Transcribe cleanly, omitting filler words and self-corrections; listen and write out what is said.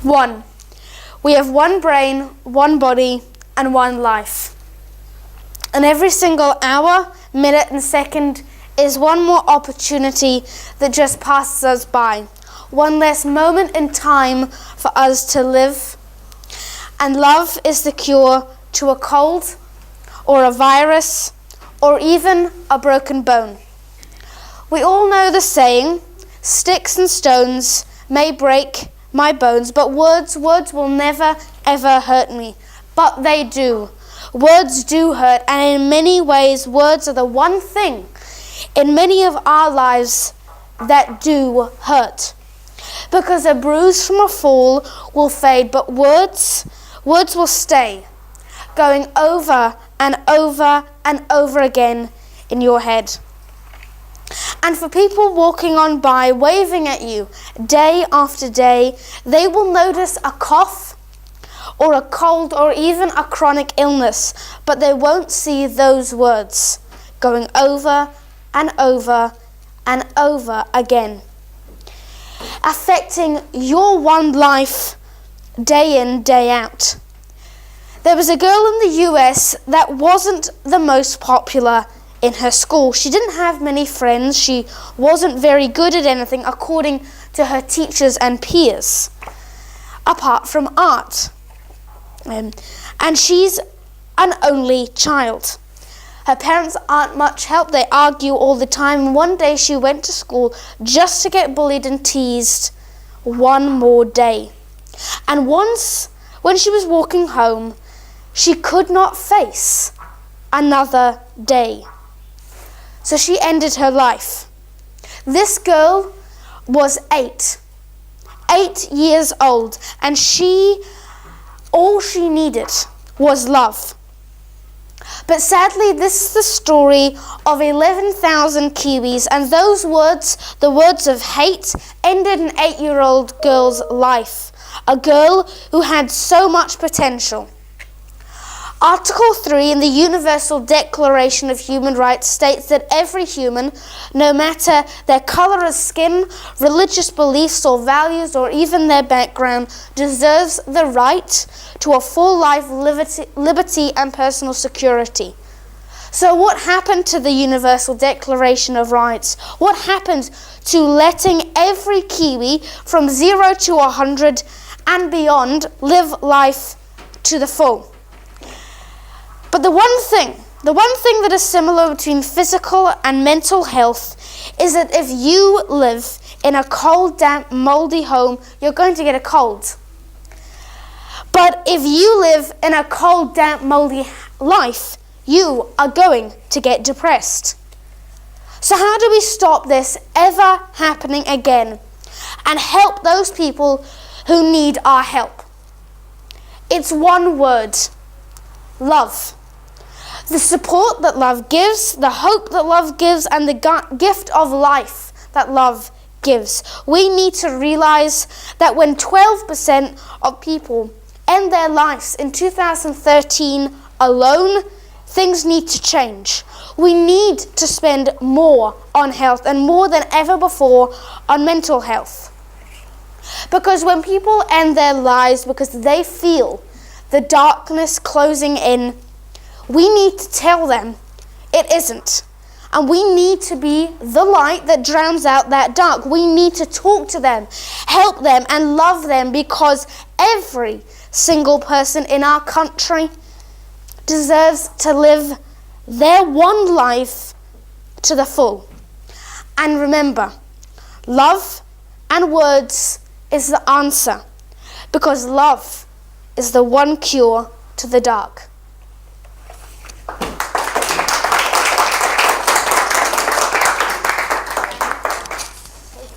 1. We have one brain, one body, and one life. And every single hour, minute, and second is one more opportunity that just passes us by. One less moment in time for us to live. And love is the cure to a cold, or a virus, or even a broken bone. We all know the saying, sticks and stones may break my bones, but words will never ever hurt me. But they do. Words do hurt, and in many ways words are the one thing in many of our lives that do hurt. Because a bruise from a fall will fade, but words will stay, going over and over and over again in your head. And for people walking on by, waving at you day after day, they will notice a cough or a cold or even a chronic illness, but they won't see those words going over and over and over again, affecting your one life day in, day out. There was a girl in the US that wasn't the most popular in her school. She didn't have many friends. She wasn't very good at anything according to her teachers and peers, apart from art. And she's an only child. Her parents aren't much help. They argue all the time. One day she went to school just to get bullied and teased one more day. And once, when she was walking home, she could not face another day. So she ended her life. This girl was 8 years old, and all she needed was love. But sadly, this is the story of 11,000 Kiwis, and those words, the words of hate, ended an 8-year-old girl's life. A girl who had so much potential. Article 3 in the Universal Declaration of Human Rights states that every human, no matter their color of skin, religious beliefs or values, or even their background, deserves the right to a full life, liberty and personal security. So what happened to the Universal Declaration of Rights? What happened to letting every Kiwi from 0 to 100 and beyond live life to the full? But the one thing that is similar between physical and mental health is that if you live in a cold, damp, moldy home, you're going to get a cold. But if you live in a cold, damp, moldy life, you are going to get depressed. So how do we stop this ever happening again and help those people who need our help? It's one word: love. The support that love gives, the hope that love gives, and the gift of life that love gives. We need to realize that when 12% of people end their lives in 2013 alone, things need to change. We need to spend more on health, and more than ever before on mental health. Because when people end their lives because they feel the darkness closing in, we need to tell them it isn't. And we need to be the light that drowns out that dark. We need to talk to them, help them, and love them, because every single person in our country deserves to live their one life to the full. And remember, love and words is the answer, because love is the one cure to the dark.